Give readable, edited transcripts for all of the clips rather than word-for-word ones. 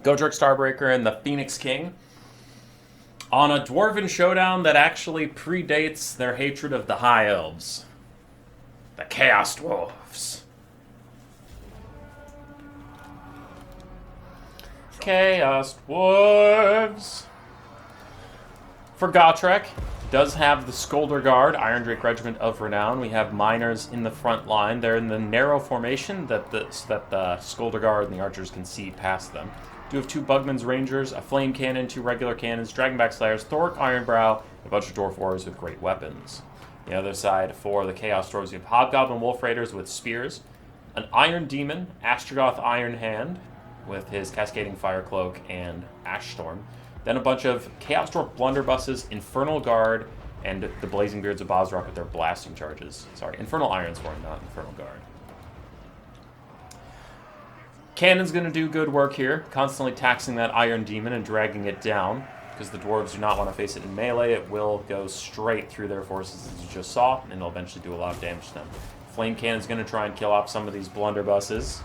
Godric Starbreaker and the Phoenix King on a dwarven showdown that actually predates their hatred of the High Elves. The Chaos Dwarves. Chaos Dwarves. For Gotrek, does have the Skolder Guard, Iron Drake Regiment of Renown. We have miners in the front line. They're in the narrow formation that the Skolder Guard and the archers can see past them. Do have 2 Bugman's Rangers, a Flame Cannon, 2 regular cannons, Dragonback Slayers, Thork Ironbrow, and a bunch of Dwarf Warriors with great weapons. The other side, for the Chaos Dwarves, we have Hobgoblin Wolf Raiders with spears, an Iron Demon, Astrogoth Iron Hand, with his Cascading Fire Cloak and Ash Storm. Then a bunch of Chaos Dwarf Blunderbusses, Infernal Guard, and the Blazing Beards of Bosrock with their blasting charges. Sorry, Infernal Iron Sworn, not Infernal Guard. Cannon's going to do good work here, constantly taxing that Iron Demon and dragging it down, because the dwarves do not want to face it in melee. It will go straight through their forces, as you just saw, and it'll eventually do a lot of damage to them. Flame Cannon's going to try and kill off some of these Blunderbusses.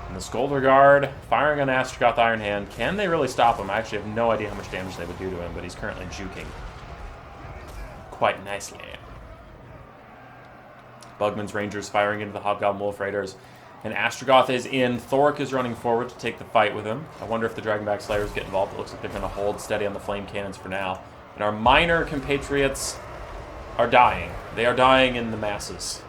And the Skolder Guard, firing on Astrogoth Iron Hand. Can they really stop him? I actually have no idea how much damage they would do to him, but he's currently juking quite nicely. Bugman's Rangers firing into the Hobgoblin Wolf Raiders. And Astrogoth is in. Thork is running forward to take the fight with him. I wonder if the Dragonback Slayers get involved. It looks like they're going to hold steady on the Flame Cannons for now. And our minor compatriots are dying. They are dying in the masses.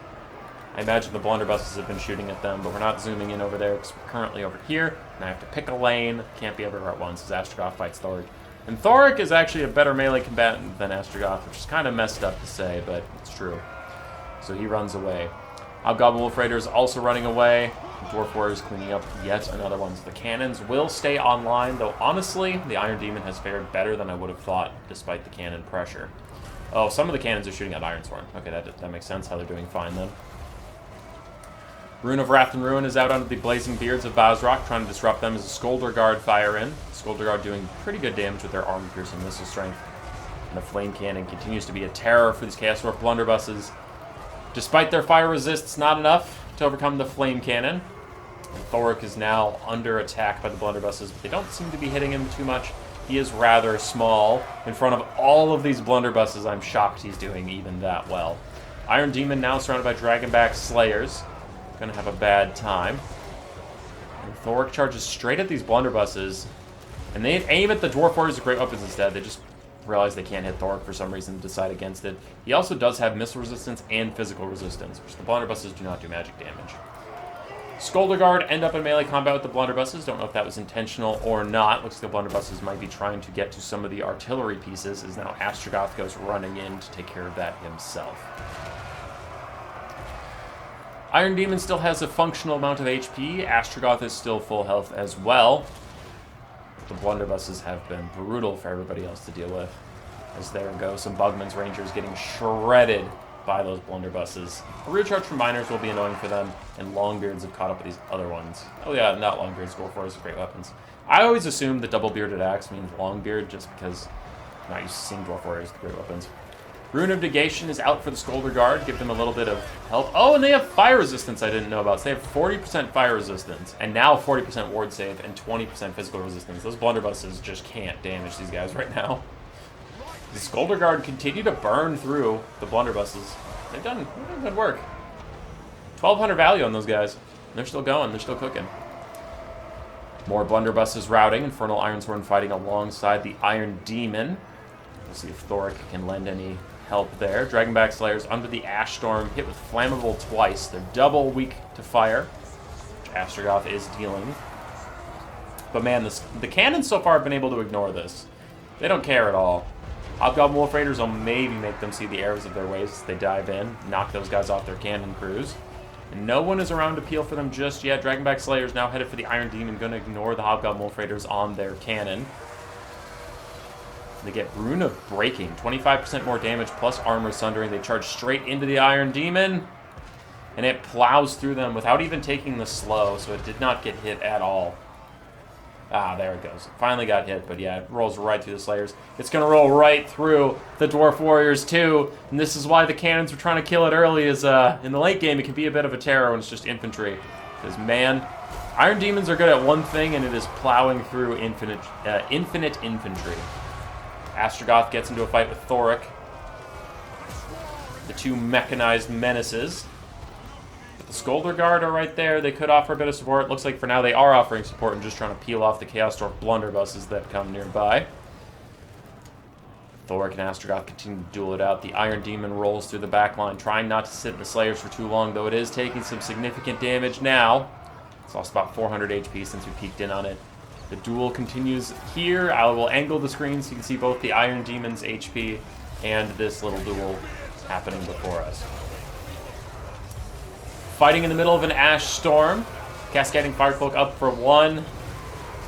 I imagine the blunderbusses have been shooting at them, but we're not zooming in over there because we're currently over here, and I have to pick a lane. Can't be everywhere at once as Astrogoth fights Thoric. And Thoric is actually a better melee combatant than Astrogoth, which is kind of messed up to say, but it's true. So he runs away. Hobgoblin Wolf Raider is also running away. Dwarf Warriors cleaning up yet another one. So the cannons will stay online, though honestly, the Iron Demon has fared better than I would have thought, despite the cannon pressure. Oh, some of the cannons are shooting at Ironsworn. Okay, that makes sense how they're doing fine then. Rune of Wrath and Ruin is out under the Blazing Beards of Bosrock, trying to disrupt them as the Skolder Guard fire in. Skolder Guard doing pretty good damage with their armor-piercing missile strength. And the Flame Cannon continues to be a terror for these Chaos Dwarf blunderbusses. Despite their fire resists, not enough to overcome the Flame Cannon. And Thoric is now under attack by the blunderbusses, but they don't seem to be hitting him too much. He is rather small. In front of all of these blunderbusses, I'm shocked he's doing even that well. Iron Demon now surrounded by Dragonback Slayers. Gonna have a bad time. And Thoric charges straight at these blunderbusses, and they aim at the Dwarf Warriors with great weapons instead. They just realize they can't hit Thoric for some reason and decide against it. He also does have missile resistance and physical resistance, which the blunderbusses do not do magic damage. Skolder Guard end up in melee combat with the blunderbusses. Don't know if that was intentional or not. Looks like the blunderbusses might be trying to get to some of the artillery pieces, as now Astrogoth goes running in to take care of that himself. Iron Demon still has a functional amount of HP. Astrogoth is still full health as well. The blunderbusses have been brutal for everybody else to deal with. As there go some Bugman's Rangers getting shredded by those blunderbusses. A rear charge from miners will be annoying for them, and Longbeards have caught up with these other ones. Oh yeah, not Longbeards, Dwarf Warriors are great weapons. I always assume that double-bearded axe means Longbeard, just because I'm not used to seeing Dwarf Warriors with great weapons. Rune of Negation is out for the Skolder Guard, give them a little bit of help. Oh, and they have fire resistance I didn't know about. So they have 40% fire resistance, and now 40% ward save, and 20% physical resistance. Those blunderbusses just can't damage these guys right now. The Skolder Guard continue to burn through the blunderbusses. They've done good work. 1,200 value on those guys. They're still going, they're still cooking. More blunderbusses routing, Infernal Ironsworn fighting alongside the Iron Demon. We'll see if Thoric can lend any help there. Dragonback Slayers under the Ash Storm, hit with Flammable twice. They're double weak to fire, which Astrogoth is dealing. But man, the cannons so far have been able to ignore this. They don't care at all. Hobgoblin Wolf Raiders will maybe make them see the errors of their ways as they dive in, knock those guys off their cannon crews. And no one is around to peel for them just yet. Dragonback Slayers now headed for the Iron Demon, going to ignore the Hobgoblin Wolf Raiders on their cannon. They get Rune of Breaking, 25% more damage plus armor sundering. They charge straight into the Iron Demon, and it plows through them without even taking the slow, so it did not get hit at all. Ah, there it goes. It finally got hit, but yeah, it rolls right through the Slayers. It's going to roll right through the Dwarf Warriors too, and this is why the cannons were trying to kill it early, is in the late game it can be a bit of a terror when it's just infantry. Because man, Iron Demons are good at one thing, and it is plowing through infinite infantry. Astrogoth gets into a fight with Thoric. The two mechanized menaces. But the Skolder Guard are right there. They could offer a bit of support. Looks like for now they are offering support and just trying to peel off the Chaos Dwarf blunderbusses that come nearby. Thoric and Astrogoth continue to duel it out. The Iron Demon rolls through the back line, trying not to sit in the Slayers for too long, though it is taking some significant damage now. It's lost about 400 HP since we peeked in on it. The duel continues here. I will angle the screen so you can see both the Iron Demon's HP and this little duel happening before us. Fighting in the middle of an Ash Storm. Cascading Firecloak up for 1.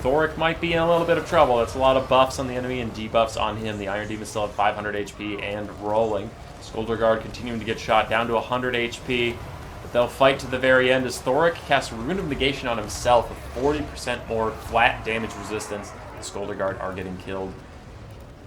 Thoric might be in a little bit of trouble. That's a lot of buffs on the enemy and debuffs on him. The Iron Demon still at 500 HP and rolling. Skolder Guard continuing to get shot down to 100 HP. But they'll fight to the very end as Thoric casts Rune of Negation on himself with 40% more flat damage resistance. The Skolder Guard are getting killed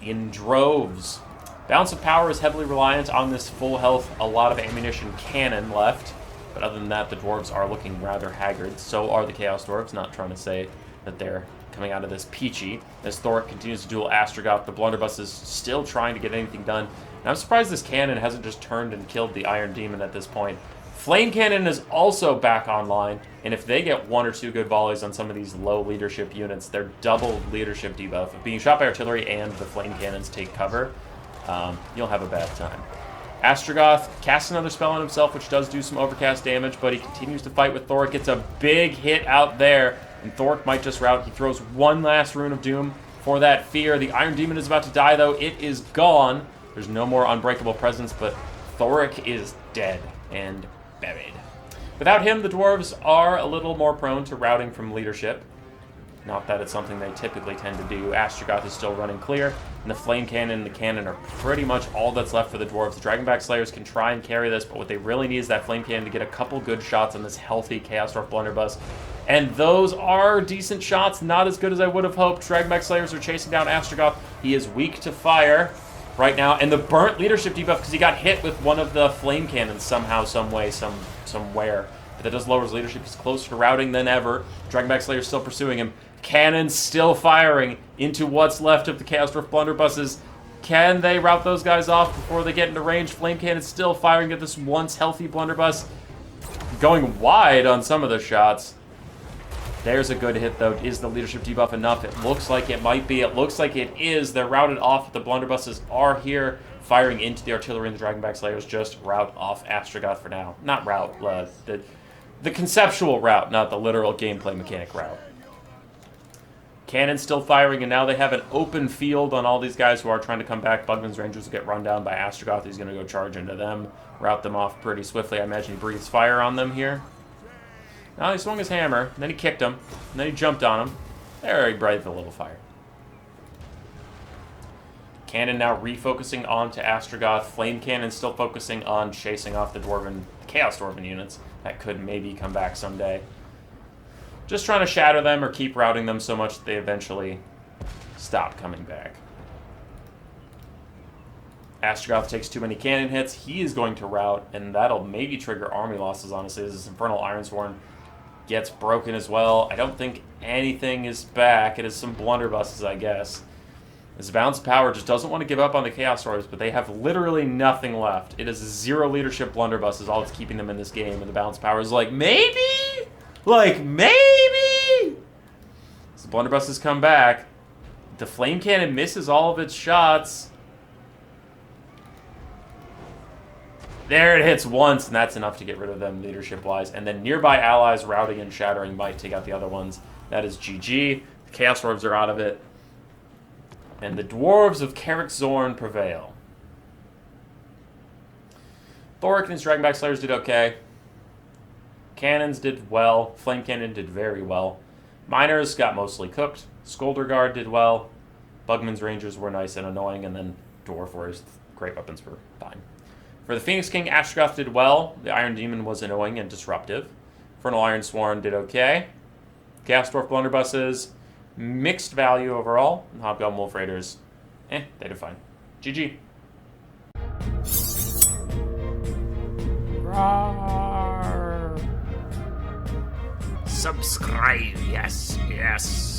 in droves. Balance of Power is heavily reliant on this full health, a lot of ammunition cannon left. But other than that, the Dwarves are looking rather haggard. So are the Chaos Dwarves, not trying to say that they're coming out of this peachy. As Thoric continues to duel Astrogoth, the blunderbuss is still trying to get anything done. And I'm surprised this cannon hasn't just turned and killed the Iron Demon at this point. Flame Cannon is also back online, and if they get 1 or 2 good volleys on some of these low leadership units, their double leadership debuff of being shot by artillery and the Flame Cannons take cover, you'll have a bad time. Astrogoth casts another spell on himself, which does do some overcast damage, but he continues to fight with Thoric. It's a big hit out there, and Thoric might just rout. He throws one last Rune of Doom for that fear. The Iron Demon is about to die, though. It is gone. There's no more Unbreakable Presence, but Thoric is dead and buried. Without him, the Dwarves are a little more prone to routing from leadership. Not that it's something they typically tend to do. Astrogoth is still running clear, and the Flame Cannon and the Cannon are pretty much all that's left for the Dwarves. The Dragonback Slayers can try and carry this, but what they really need is that Flame Cannon to get a couple good shots on this healthy Chaos Dwarf blunderbuss. And those are decent shots, not as good as I would have hoped. Dragonback Slayers are chasing down Astrogoth. He is weak to fire right now, and the burnt leadership debuff because he got hit with one of the Flame Cannons somehow, some way, somewhere. But that does lower his leadership. He's closer to routing than ever. Dragonback Slayers still pursuing him. Cannons still firing into what's left of the Chaos Dwarf blunderbusses. Can they rout those guys off before they get into range? Flame Cannon still firing at this once healthy blunderbuss. Going wide on some of the shots. There's a good hit, though. Is the leadership debuff enough? It looks like it might be. It looks like it is. They're routed off. The blunderbusses are here, firing into the artillery, and the Dragonback Slayers just rout off Astrogoth for now. Not rout. The conceptual route, not the literal gameplay mechanic route. Cannon's still firing, and now they have an open field on all these guys who are trying to come back. Bugman's Rangers will get run down by Astrogoth. He's going to go charge into them, rout them off pretty swiftly. I imagine he breathes fire on them here. Now he swung his hammer, and then he kicked him, and then he jumped on him. There, he breathed a little fire. Cannon now refocusing onto Astrogoth. Flame Cannon still focusing on chasing off the Chaos Dwarven units that could maybe come back someday. Just trying to shatter them or keep routing them so much that they eventually stop coming back. Astrogoth takes too many cannon hits. He is going to rout, and that'll maybe trigger army losses, honestly. This Infernal Ironsworn gets broken as well. I don't think anything is back. It is some blunderbusses, I guess. This Balance of Power just doesn't want to give up on the Chaos Dwarves, but they have literally nothing left. It is 0 leadership blunderbuss is all that's keeping them in this game, and the Balance of Power is like, maybe? Like, maybe? So blunderbusses come back. The Flame Cannon misses all of its shots. There it hits once, and that's enough to get rid of them leadership-wise. And then nearby allies routing and shattering might take out the other ones. That is GG. The Chaos Dwarves are out of it. And the Dwarves of Carrick Zorn prevail. Thoric and his Dragonback Slayers did okay. Cannons did well. Flame Cannon did very well. Miners got mostly cooked. Skolder Guard did well. Bugman's Rangers were nice and annoying, and then Dwarf Warriors, great weapons, were fine. For the Phoenix King, Astrogoth did well. The Iron Demon was annoying and disruptive. Infernal Ironsworn did okay. Chaos Dwarf Blunderbusses, mixed value overall. And Hobgoblin Wolf Raiders, they did fine. GG. subscribe. Yes, yes.